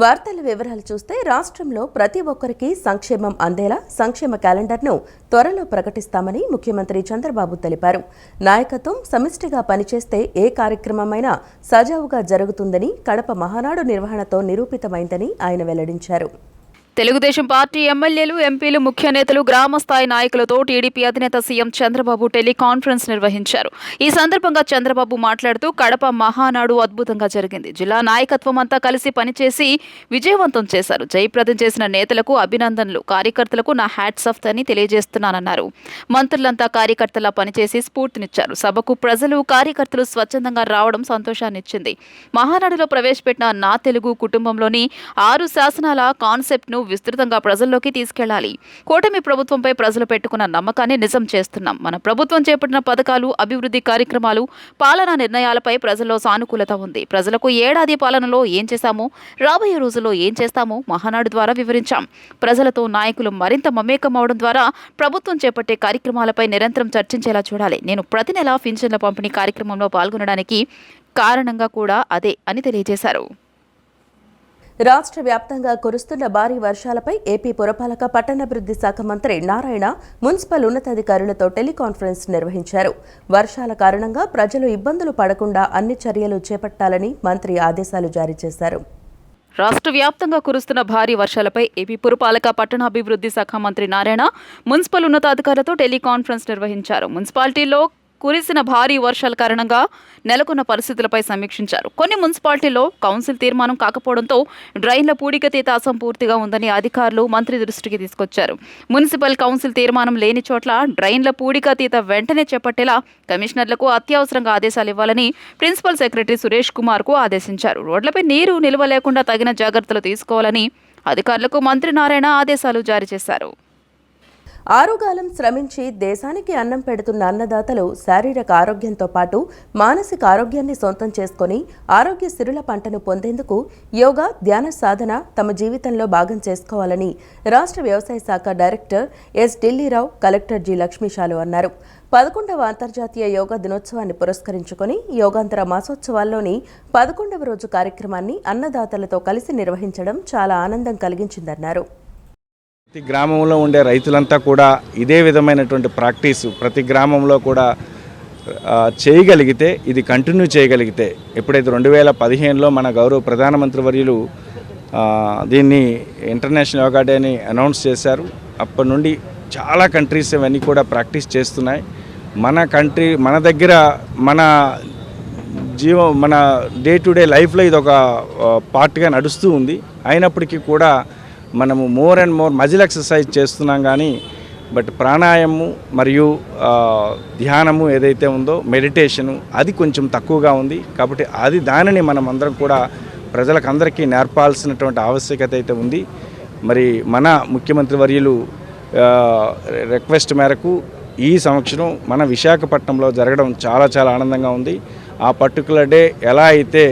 వార్తల వివరాలు చూస్తే రాష్ట్రంలో ప్రతి ఒక్కరికి సంక్షేమం అందేలా సంక్షేమ క్యాలెండర్ను త్వరలో ప్రకటిస్తామని ముఖ్యమంత్రి చంద్రబాబు తెలిపారు. నాయకత్వం సమిష్టిగా పనిచేస్తే ఏ కార్యక్రమమైనా సజావుగా జరుగుతుందని కడప మహానాడు నిర్వహణతో నిరూపితమైందని ఆయన వెల్లడించారు. తెలుగుదేశం పార్టీ ఎమ్మెల్యేలు, ఎంపీలు, ముఖ్య నేతలు, గ్రామస్థాయి నాయకులతో టీడీపీ అధినేత సీఎం చంద్రబాబు టెలికాన్ఫరెన్స్ నిర్వహించారు. ఈ సందర్భంగా చంద్రబాబు మాట్లాడుతూ కడప మహానాడు అద్భుతంగా జరిగింది. జిల్లా నాయకత్వం అంతా కలిసి పనిచేసి విజయవంతం చేశారు. జయప్రదం చేసిన నేతలకు అభినందనలు, కార్యకర్తలకు నా హ్యాట్స్ ఆఫ్ అని తెలియజేస్తున్నానన్నారు. మంత్రులంతా కార్యకర్తలా పనిచేసి స్ఫూర్తినిచ్చారు. సభకు ప్రజలు, కార్యకర్తలు స్వచ్ఛందంగా రావడం సంతోషాన్నిచ్చింది. మహానాడులో ప్రవేశపెట్టిన నా తెలుగు కుటుంబంలోని 6 శాసనాల కాన్సెప్ట్ను విస్తృతంగా ప్రజల్లోకి తీసుకెళ్లాలి. కూటమి ప్రభుత్వంపై ప్రజలు పెట్టుకున్న నమ్మకాన్ని నిజం చేస్తున్నాం. మన ప్రభుత్వం చేపట్టిన పథకాలు, అభివృద్ధి కార్యక్రమాలు, పాలనా నిర్ణయాలపై ప్రజల్లో సానుకూలత ఉంది. ప్రజలకు ఏడాది పాలనలో ఏం చేశామో, రాబోయే రోజుల్లో ఏం చేస్తామో మహానాడు ద్వారా వివరించాం. ప్రజలతో నాయకులు మరింత మమేకమవడం ద్వారా ప్రభుత్వం చేపట్టే కార్యక్రమాలపై నిరంతరం చర్చించేలా చూడాలి. నేను ప్రతి నెలా పింఛన్ల పంపిణీ కార్యక్రమంలో పాల్గొనడానికి కారణంగా కూడా అదే అని తెలియజేశారు. రాష్ట్ర వ్యాప్తంగా కురుస్తున్న భారీ వర్షాలపై ఏపీ పురపాలక పట్టణాభివృద్ధి శాఖ మంత్రి నారాయణ మున్సిపల్ ఉన్నతాధికారులతో టెలికాన్ఫరెన్స్ నిర్వహించారు. వర్షాల కారణంగా ప్రజలు ఇబ్బందులు పడకుండా అన్ని చర్యలు చేపట్టాలని మంత్రి ఆదేశాలు జారీ చేశారు. రాష్ట్ర వ్యాప్తంగా కురుస్తున్న భారీ వర్షాలపై ఏపీ పురపాలక పట్టణాభివృద్ధి శాఖ మంత్రి నారాయణ మున్సిపల్ ఉన్నతాధికారులతో టెలికాన్ఫరెన్స్ నిర్వహించారు. మున్సిపాలిటీలో కురిసిన భారీ వర్షాల కారణంగా నెలకొన్న పరిస్థితులపై సమీక్షించారు. కొన్ని మున్సిపాలిటీల్లో కౌన్సిల్ తీర్మానం కాకపోవడంతో డ్రైన్ల పూడికతీత అసంపూర్తిగా ఉందని అధికారులు మంత్రి దృష్టికి తీసుకొచ్చారు. మున్సిపల్ కౌన్సిల్ తీర్మానం లేని చోట్ల డ్రైన్ల పూడికతీత వెంటనే చేపట్టేలా కమిషనర్లకు అత్యవసరంగా ఆదేశాలు ఇవ్వాలని ప్రిన్సిపల్ సెక్రటరీ సురేష్ కుమార్కు ఆదేశించారు. రోడ్లపై నీరు నిల్వ లేకుండా తగిన జాగ్రత్తలు తీసుకోవాలని అధికారులకు మంత్రి నారాయణ ఆదేశాలు జారీ చేశారు. ఆరుగాలం శ్రమించి దేశానికి అన్నం పెడుతున్న అన్నదాతలు శారీరక ఆరోగ్యంతో పాటు మానసిక ఆరోగ్యాన్ని సొంతం చేసుకుని ఆరోగ్య సిరుల పంటను పొందేందుకు యోగా, ధ్యాన సాధన తమ జీవితంలో భాగం చేసుకోవాలని రాష్ట్ర వ్యవసాయ శాఖ director S Dilli Rao collector G లక్ష్మీశాలు అన్నారు. 11వ అంతర్జాతీయ యోగా దినోత్సవాన్ని పురస్కరించుకుని యోగాంతర మాసోత్సవాల్లోని 11వ రోజు కార్యక్రమాన్ని అన్నదాతలతో కలిసి నిర్వహించడం చాలా ఆనందం కలిగించిందన్నారు. ప్రతి గ్రామంలో ఉండే రైతులంతా కూడా ఇదే విధమైనటువంటి ప్రాక్టీసు ప్రతి గ్రామంలో కూడా చేయగలిగితే, ఇది కంటిన్యూ చేయగలిగితే, ఎప్పుడైతే 2015లో మన గౌరవ ప్రధానమంత్రి వర్యులు దీన్ని ఇంటర్నేషనల్ యోగా డే అని అనౌన్స్ చేశారు. అప్పటి నుండి చాలా కంట్రీస్ ఇవన్నీ కూడా ప్రాక్టీస్ చేస్తున్నాయి. మన దగ్గర మన డే టు డే లైఫ్లో ఇది ఒక పార్ట్గా నడుస్తూ ఉంది. అయినప్పటికీ కూడా మనము more and more muscle exercise చేస్తున్నాం. కానీ బట్ ప్రాణాయామము మరియు ధ్యానము ఏదైతే ఉందో, మెడిటేషను, అది కొంచెం తక్కువగా ఉంది. కాబట్టి దానిని మనం అందరం కూడా ప్రజలకందరికీ నేర్పాల్సినటువంటి ఆవశ్యకత అయితే ఉంది. మరి మన ముఖ్యమంత్రి వర్యులు రిక్వెస్ట్ మేరకు ఈ సంవత్సరం మన విశాఖపట్నంలో జరగడం చాలా చాలా ఆనందంగా ఉంది. ఆ పర్టికులర్ డే ఎలా అయితే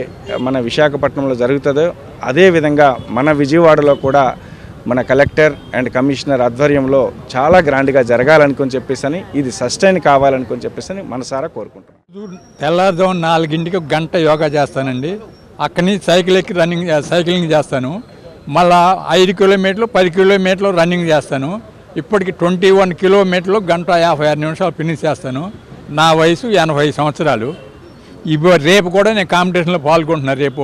మన విశాఖపట్నంలో జరుగుతుందో అదేవిధంగా మన విజయవాడలో కూడా మన కలెక్టర్ అండ్ కమిషనర్ ఆధ్వర్యంలో చాలా గ్రాండ్గా జరగాలనుకొని చెప్పేసి, ఇది సస్టైన్ కావాలనుకొని చెప్పేసి మనసారా కోరుకుంటాం. తెల్లారుజాము 4 ఒక గంట యోగా చేస్తానండి. అక్కడి నుంచి సైక్లింగ్ చేస్తాను. మళ్ళా 5 కిలోమీటర్లు 10 కిలోమీటర్లు రన్నింగ్ చేస్తాను. ఇప్పటికి 21 కిలోమీటర్లు గంట 56 నిమిషాలు ఫినిష్ చేస్తాను. నా వయసు 80 సంవత్సరాలు. రేపు కూడా నేను కాంపిటీషన్లో పాల్గొంటున్నాను. రేపు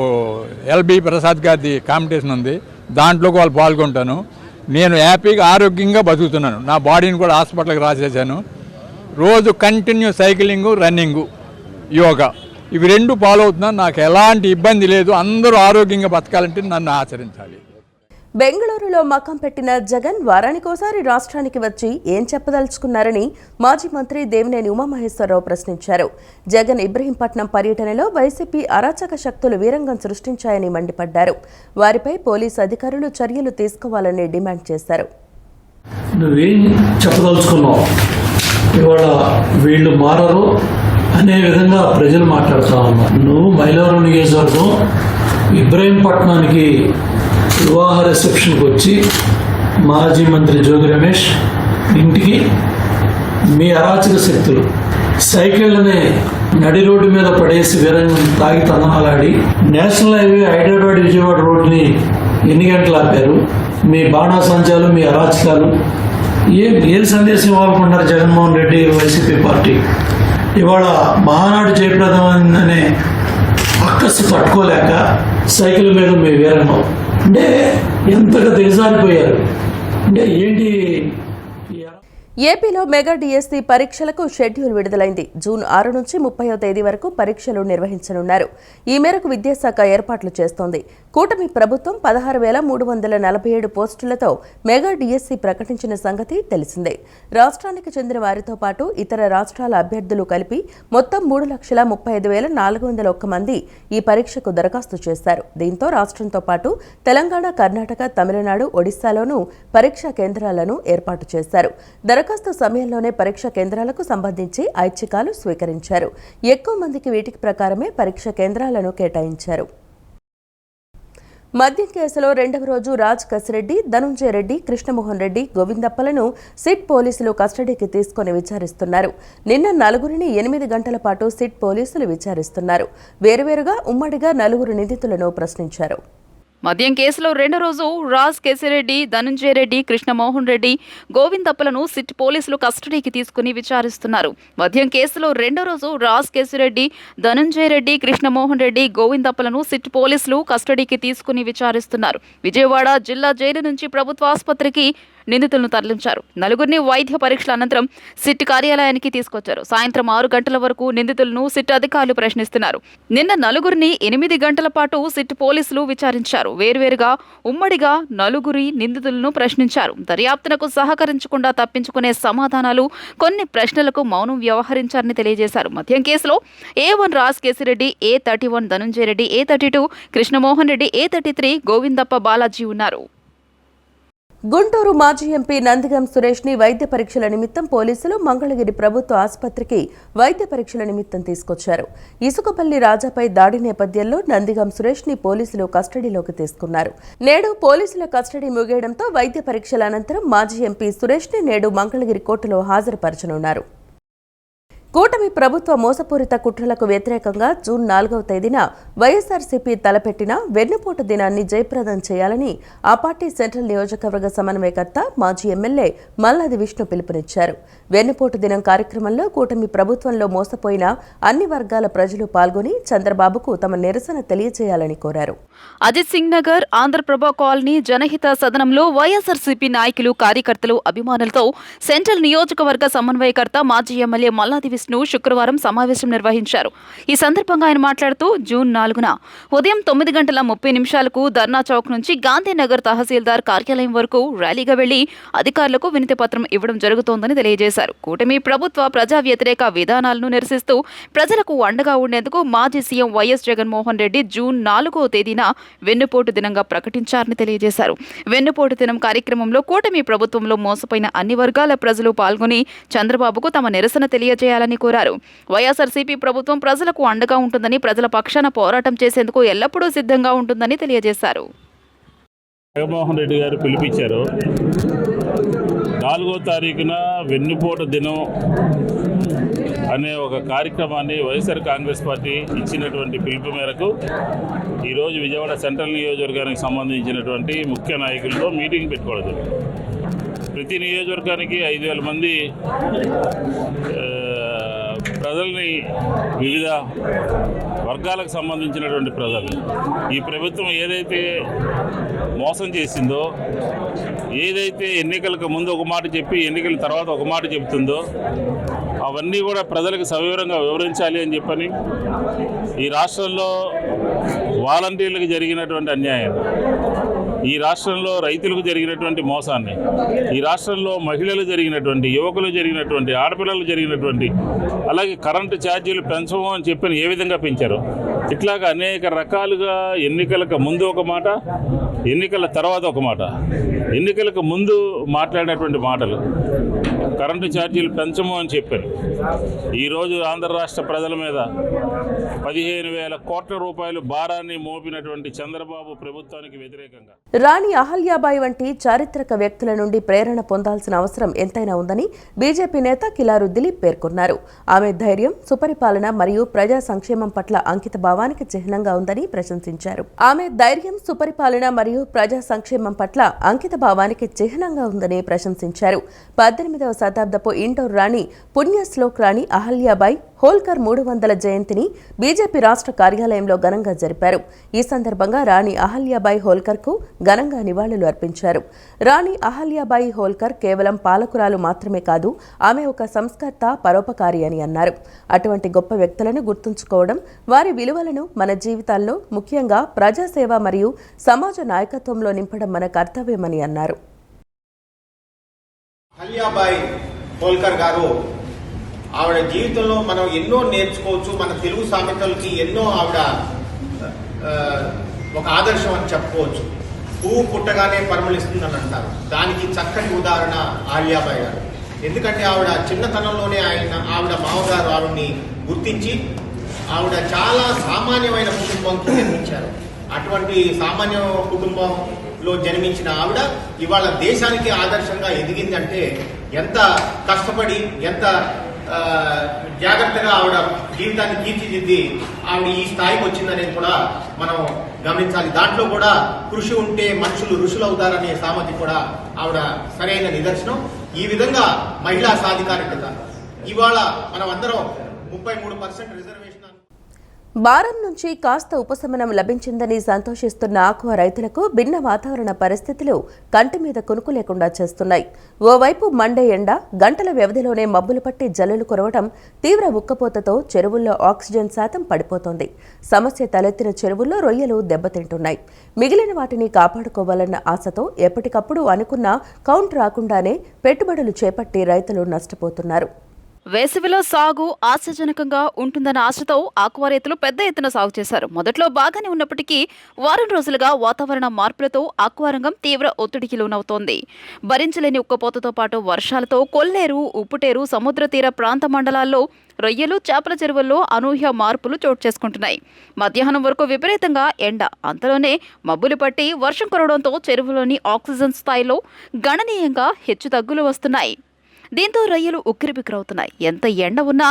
ఎల్బి ప్రసాద్ గారిది కాంపిటీషన్ ఉంది, దాంట్లో వాళ్ళు పాల్గొంటాను. నేను హ్యాపీగా ఆరోగ్యంగా బతుకుతున్నాను. నా బాడీని కూడా హాస్పిటల్కి రాసేసాను. రోజు కంటిన్యూ సైక్లింగు, రన్నింగు, యోగా, ఇవి 2 ఫాలో అవుతున్నాను. నాకు ఎలాంటి ఇబ్బంది లేదు. అందరూ ఆరోగ్యంగా బతకాలంటే నన్ను ఆచరించాలి. బెంగళూరులో మకాం పెట్టిన జగన్ వారానికోసారి రాష్ట్రానికి వచ్చి ఏం చెప్పదలుచుకున్నారని మాజీ మంత్రి దేవినేని ఉమామహేశ్వరరావు ప్రశ్నించారు. జగన్ ఇబ్రహీంపట్నం పర్యటనలో వైసీపీ అరాచక శక్తులు వీరంగం సృష్టించాయని మండిపడ్డారు. వారిపై పోలీసు అధికారులు చర్యలు తీసుకోవాలని డిమాండ్ చేశారు. నువ్వేం చెప్పదలుచుకున్నావు, ఇవాళ వీళ్ళు మారరు అనే విధంగా ప్రజలు మాట్లాడుతూ ఉన్నారు. నువ్వు మైలవరం నియోజకవర్గం ఇబ్రహీంపట్నానికి వివాహ రిసెప్షన్కి వచ్చి మాజీ మంత్రి జోగి రమేష్ ఇంటికి మీ అరాచక శక్తులు సైకిళ్ళని నడి రోడ్డు మీద పడేసి వీరంగం తాగి తందనాలాడి నేషనల్ హైవే హైదరాబాద్ విజయవాడ రోడ్ని ఎన్ని గంటలు ఆపారు? మీ బాణాసంచాలు, మీ అరాచకాలు ఏం సందేశం ఇవ్వాలనుకుంటున్నారు జగన్మోహన్ రెడ్డి వైసీపీ పార్టీ? ఇవాళ మహానాడు జయప్రదమనే అక్కసు తట్టుకోలేక సైకిల్ మీద మీ వీరన్నాం అంటే ఎంతగా దిగజారిపోయారు అంటే ఏంటి? ఏపీలో మెగా డిఎస్సి పరీక్షలకు షెడ్యూల్ విడుదలైంది. జూన్ 6 నుంచి 30వ తేదీ వరకు పరీక్షలు నిర్వహించనున్నారు. ఈ మేరకు విద్యాశాఖ ఏర్పాట్లు చేస్తోంది. కూటమి ప్రభుత్వం 16,347 పోస్టులతో మెగా డిఎస్సి ప్రకటించిన సంగతి తెలిసిందే. రాష్ట్రానికి చెందిన వారితో పాటు ఇతర రాష్ట్రాల అభ్యర్థులు కలిపి మొత్తం 3,35,401 మంది ఈ పరీక్షకు దరఖాస్తు చేశారు. దీంతో రాష్ట్రంతో పాటు తెలంగాణ, కర్ణాటక, తమిళనాడు, ఒడిశాలోనూ పరీక్షా కేంద్రాలను ఏర్పాటు చేశారు. దరఖాస్తు సమయంలోనే పరీక్ష కేంద్రాలకు సంబంధించి ఐచ్ఛికాలు స్వీకరించారు. ఎక్కువ మందికి వీటికి ప్రకారమే పరీక్ష కేంద్రాలను కేటాయించారు. మద్యం కేసులో రెండవ రోజు రాజ్ కసిరెడ్డి, ధనుంజయ రెడ్డి, కృష్ణమోహన్ రెడ్డి, గోవిందప్పలను సిట్ పోలీసులు కస్టడీకి తీసుకుని విచారిస్తున్నారు. నిన్న నలుగురిని 8 గంటల పాటు సిట్ పోలీసులు విచారిస్తున్నారు. వేరువేరుగా ఉమ్మడిగా 4 నిందితులను ప్రశ్నించారు. మద్యం కేసులో రెండో రోజు రాజ్ కేసిరెడ్డి, ధనుంజయ రెడ్డి, కృష్ణమోహన్ రెడ్డి, గోవిందప్పలను సిట్ పోలీసులు కస్టడీకి తీసుకుని విచారిస్తున్నారు. మద్యం కేసులో రెండో రోజు రాజ్ కేసిరెడ్డి, ధనుంజయ రెడ్డి, కృష్ణమోహన్ రెడ్డి, గోవిందప్పలను సిట్ పోలీసులు కస్టడీకి తీసుకుని విచారిస్తున్నారు. విజయవాడ జిల్లా జైలు నుంచి ప్రభుత్వ ఆసుపత్రికి నిందితులను తరలించారు. నలుగురిని వైద్య పరీక్షల అనంతరం సిట్ కార్యాలయానికి తీసుకొచ్చారు. సాయంత్రం 6 గంటల వరకు నిందితులను సిట్ అధికారులు ప్రశ్నిస్తున్నారు. నిన్న నలుగురిని 8 గంటల పాటు సిట్ పోలీసులు విచారించారు. వేర్వేరుగా ఉమ్మడిగా 4 నిందితులను ప్రశ్నించారు. దర్యాప్తునకు సహకరించకుండా తప్పించుకునే సమాధానాలు, కొన్ని ప్రశ్నలకు మౌనం వ్యవహరించారని తెలియజేశారు. మద్యం కేసులో A1 Raj Kesireddy, A31 Dhanunjaya Reddy, A32 Krishnamohan Reddy, A33 Govindappa Balaji ఉన్నారు. గుంటూరు మాజీ ఎంపీ నందిగం సురేష్ ని వైద్య పరీక్షల నిమిత్తం పోలీసులు మంగళగిరి ప్రభుత్వ ఆసుపత్రికి వైద్య పరీక్షల నిమిత్తం తీసుకొచ్చారు. ఇసుకపల్లి రాజాపై దాడి నేపథ్యంలో నందిగం సురేష్ ని పోలీసులు కస్టడీలోకి తీసుకున్నారు. నేడు పోలీసుల కస్టడీ ముగియడంతో వైద్య పరీక్షల అనంతరం మాజీ ఎంపీ సురేష్ ని నేడు మంగళగిరి కోర్టులో హాజరుపరచనున్నారు. కూటమి ప్రభుత్వ మోసపూరిత కుట్రలకు వ్యతిరేకంగా జూన్ 4వ తేదీన వైఎస్ఆర్సీపీ తలపెట్టిన వెన్నుపోటు దినాన్ని జయప్రదం చేయాలని ఆ పార్టీ సెంట్రల్ నియోజకవర్గ సమన్వయకర్త మాజీ ఎమ్మెల్యే మల్లాది విష్ణు పిలుపునిచ్చారు. వెన్నుపోటు దినం కార్యక్రమంలో కూటమి ప్రభుత్వంలో మోసపోయిన అన్ని వర్గాల ప్రజలు పాల్గొని చంద్రబాబుకు తమ నిరసన తెలియజేయాలని కోరారు. అజిత్ సింగ్ నగర్, ఆంధ్రప్రభ కాలనీ, జనహిత సదనంలో వైఎస్ఆర్సీపీ నాయకులు, కార్యకర్తలు, అభిమానులతో సెంట్రల్ నియోజకవర్గ సమన్వయకర్త మాజీ ఎమ్మెల్యే మల్లాది విష్ణు శుక్రవారం సమావేశం నిర్వహించారు. ఈ సందర్భంగా ఆయన మాట్లాడుతూ జూన్ 4న ఉదయం 9:30 ధర్నా చౌక్ నుంచి గాంధీనగర్ తహసీల్దార్ కార్యాలయం వరకు ర్యాలీగా వెళ్లి అధికారులకు వినతి పత్రం ఇవ్వడం జరుగుతోందని తెలియజేశారు. కూటమి ప్రభుత్వ ప్రజా వ్యతిరేక విధానాలను నిరసిస్తూ ప్రజలకు అండగా ఉండేందుకు మాజీ CM YS Jaganmohan Reddy June 4వ తేదీన వెన్నుపోటు దినంగా ప్రకటించారని తెలియజేశారు. వెన్నుపోటు దినం కార్యక్రమంలో కూటమి ప్రభుత్వంలో మోసపోయిన అన్ని వర్గాల ప్రజలు పాల్గొని చంద్రబాబుకు తమ నిరసన తెలియజేయాలని కోరారు. వైఎస్ఆర్సీపీ ప్రభుత్వం ప్రజలకు అండగా ఉంటుందని, ప్రజల పక్షాన పోరాటం చేసేందుకు ఎల్లప్పుడూ సిద్ధంగా ఉంటుందని తెలియజేశారు. జగన్మోహన్ రెడ్డి గారు పిలిపించారు. 4వ తారీఖున వెన్నుపోటు దినం అనే ఒక కార్యక్రమాన్ని వైఎస్ఆర్ కాంగ్రెస్ పార్టీ ఇచ్చినటువంటి పిలుపు మేరకు ఈరోజు విజయవాడ సెంట్రల్ నియోజకవర్గానికి సంబంధించినటువంటి ముఖ్య నాయకులతో మీటింగ్ పెట్టుకోవడం. ప్రతి నియోజకవర్గానికి 5,000 మంది ప్రజల్ని, వివిధ వర్గాలకు సంబంధించినటువంటి ప్రజలు ఈ ప్రభుత్వం ఏదైతే మోసం చేసిందో, ఏదైతే ఎన్నికలకు ముందు ఒక మాట చెప్పి ఎన్నికల తర్వాత ఒక మాట చెబుతుందో అవన్నీ కూడా ప్రజలకు సవివరంగా వివరించాలి అని చెప్పని ఈ రాష్ట్రంలో వాలంటీర్లకు జరిగినటువంటి అన్యాయం, ఈ రాష్ట్రంలో రైతులకు జరిగినటువంటి మోసాన్ని, ఈ రాష్ట్రంలో మహిళలు జరిగినటువంటి, యువకులు జరిగినటువంటి, ఆడపిల్లలు జరిగినటువంటి, అలాగే కరెంటు ఛార్జీలు పెంచము అని చెప్పి ఏ విధంగా పెంచారు, ఇట్లాగా అనేక రకాలుగా ఎన్నికలకు ముందు ఒక మాట, ఎన్నికల తర్వాత ఒక మాట, ఎన్నికలకు ముందు మాట్లాడినటువంటి మాటలు, కరెంటు ఛార్జీలు పెంచము అని చెప్పారు. ఈరోజు ఆంధ్ర రాష్ట్ర ప్రజల మీద 15,000 కోట్ల రూపాయలు భారాన్ని మోపినటువంటి చంద్రబాబు ప్రభుత్వానికి వ్యతిరేకంగా రాణి అహల్యాబాయి వంటి చారిత్రక వ్యక్తుల నుండి ప్రేరణ పొందాల్సిన అవసరం ఎంతైనా ఉందని బీజేపీ నేత కిలారు దిలీప్ పేర్కొన్నారు. ఆమె ధైర్యం, సుపరిపాలన మరియు ప్రజా సంక్షేమం పట్ల అంకితభావం భావానికి చిహ్నంగా ఉందని ప్రశంసించారు. ఆమె ధైర్యం, సుపరిపాలన మరియు ప్రజా సంక్షేమం పట్ల అంకిత భావానికి చిహ్నంగా ఉందని ప్రశంసించారు. 18వ శతాబ్దపు ఇండోర్ రాణి పుణ్యశ్లోక్ రాణి అహల్యాబాయి హోల్కర్ 300వ జయంతిని బీజేపీ రాష్ట్ర కార్యాలయంలో ఘనంగా జరిపారు. ఈ సందర్భంగా రాణి అహల్యాబాయి హోల్కర్కు ఘనంగా నివాళులు అర్పించారు. రాణి అహల్యాబాయి హోల్కర్ కేవలం పాలకురాలు మాత్రమే కాదు, ఆమె ఒక సంస్కర్త, పరోపకారి అని అన్నారు. అటువంటి గొప్ప వ్యక్తులను గుర్తుంచుకోవడం, వారి విలువలను మన జీవితాల్లో ముఖ్యంగా ప్రజాసేవ మరియు సమాజ నాయకత్వంలో నింపడం మన కర్తవ్యమని అన్నారు. అహల్యాబాయి హోల్కర్ గారు ఆవిడ జీవితంలో మనం ఎన్నో నేర్చుకోవచ్చు. మన తెలుగు సామెతలకి ఎన్నో ఆవిడ ఒక ఆదర్శం అని చెప్పుకోవచ్చు. పువ్వు పుట్టగానే పరిమళిస్తుందని అంటారు. దానికి చక్కని ఉదాహరణ అహల్యాబాయి గారు. ఎందుకంటే ఆవిడ చిన్నతనంలోనే ఆవిడ మామగారు ఆవిడ్ని గుర్తించి ఆవిడ చాలా సామాన్యమైన కుటుంబంతో జన్మించారు. అటువంటి సామాన్య కుటుంబంలో జన్మించిన ఆవిడ ఇవాళ దేశానికి ఆదర్శంగా ఎదిగిందంటే ఎంత కష్టపడి, ఎంత జాగ్రత్తగా ఆవిడ జీవితాన్ని తీర్చిదిద్ది ఆవిడ ఈ స్థాయికి వచ్చిందనేది కూడా మనం గమనించాలి. దాంట్లో కూడా కృషి ఉంటే మనుషులు ఋషులు అవుతారనే సామెత కూడా ఆవిడ సరైన నిదర్శనం. ఈ విధంగా మహిళా సాధికారికత ఇవాళ మనం అందరం 33% రిజర్వేషన్. భారం నుంచి కాస్త ఉపశమనం లభించిందని సంతోషిస్తున్న ఆక్వా రైతులకు భిన్న వాతావరణ పరిస్థితులు కంటి మీద కునుకు లేకుండా చేస్తున్నాయి. ఓవైపు మండే ఎండ, గంటల వ్యవధిలోనే మబ్బులు పట్టి జల్లులు కురవడం, తీవ్ర ఉక్కపోతతో చెరువుల్లో ఆక్సిజన్ శాతం పడిపోతోంది. సమస్య తలెత్తిన చెరువుల్లో రొయ్యలు దెబ్బతింటున్నాయి. మిగిలిన వాటిని కాపాడుకోవాలన్న ఆశతో ఎప్పటికప్పుడు అనుకున్న కౌంట్ రాకుండానే పెట్టుబడులు చేపట్టి రైతులు నష్టపోతున్నారు. వేసవిలో సాగు ఆశాజనకంగా ఉంటుందన్న ఆశతో ఆక్వా రైతులు పెద్ద ఎత్తున సాగు చేశారు. మొదట్లో బాగానే ఉన్నప్పటికీ వారం రోజులుగా వాతావరణ మార్పులతో ఆక్వా రంగం తీవ్ర ఒత్తిడికి లోనవుతోంది. భరించలేని ఉక్కపోతతో పాటు వర్షాలతో కొల్లేరు, ఉప్పుటేరు, సముద్ర తీర ప్రాంత మండలాల్లో రొయ్యలు, చేపల చెరువుల్లో అనూహ్య మార్పులు చోటు చేసుకుంటున్నాయి. మధ్యాహ్నం వరకు విపరీతంగా ఎండ, అంతలోనే మబ్బులు పట్టి వర్షం కురవడంతో చెరువులోని ఆక్సిజన్ స్థాయిలో గణనీయంగా హెచ్చుతగ్గులు వస్తున్నాయి. దీంతో రొయ్యలు ఉక్కిరిబిక్కిరవుతున్నాయి. ఎంత ఎండ ఉన్నా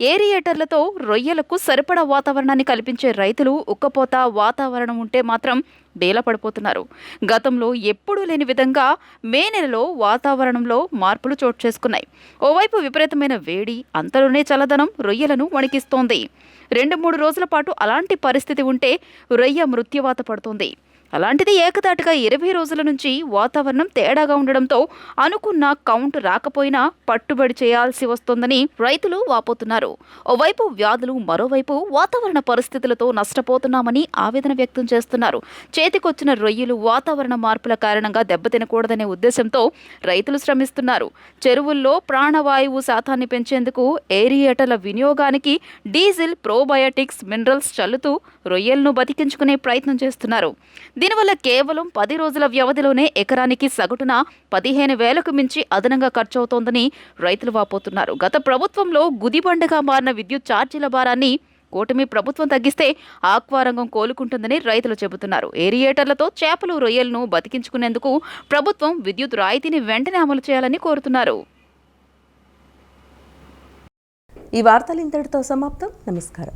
ఏరియేటర్లతో రొయ్యలకు సరిపడా వాతావరణాన్ని కల్పించే రైతులు ఉక్కపోత వాతావరణం ఉంటే మాత్రం డేలా పడిపోతున్నారు. గతంలో ఎప్పుడూ లేని విధంగా మే నెలలో వాతావరణంలో మార్పులు చోటు చేసుకున్నాయి. ఓవైపు విపరీతమైన వేడి, అంతలోనే చల్లదనం రొయ్యలను వణికిస్తోంది. 2-3 రోజుల పాటు అలాంటి పరిస్థితి ఉంటే రొయ్య మృత్యువాత పడుతోంది. అలాంటిది ఏకదాటిగా 20 రోజుల నుంచి వాతావరణం తేడాగా ఉండడంతో అనుకున్న కౌంట్ రాకపోయినా పట్టుబడి చేయాల్సి వస్తోందని రైతులు వాపోతున్నారు. ఓవైపు వ్యాధులు, మరోవైపు వాతావరణ పరిస్థితులతో నష్టపోతున్నామని ఆవేదన వ్యక్తం చేస్తున్నారు. చేతికొచ్చిన రొయ్యలు వాతావరణ మార్పుల కారణంగా దెబ్బతినకూడదనే ఉద్దేశంతో రైతులు శ్రమిస్తున్నారు. చెరువుల్లో ప్రాణవాయువు శాతాన్ని పెంచేందుకు ఏరియేటర్ల వినియోగానికి డీజిల్, ప్రోబయోటిక్స్, మినరల్స్ చల్లుతూ రొయ్యలను బతికించుకునే ప్రయత్నం చేస్తున్నారు. దీనివల్ల కేవలం 10 రోజుల వ్యవధిలోనే ఎకరానికి సగటున 15,000కు మించి అదనంగా ఖర్చవుతోందని రైతులు వాపోతున్నారు. గత ప్రభుత్వంలో గుదిబండగా మారిన విద్యుత్ ఛార్జీల భారాన్ని కూటమి ప్రభుత్వం తగ్గిస్తే ఆక్వా రంగం కోలుకుంటుందని రైతులు చెబుతున్నారు. ఏరియేటర్లతో చేపలు, రొయ్యలను బతికించుకునేందుకు ప్రభుత్వం విద్యుత్ రాయితీని వెంటనే అమలు చేయాలని కోరుతున్నారు. ఈ వార్తలు ఇంతటితో సమాప్తం. నమస్కారం.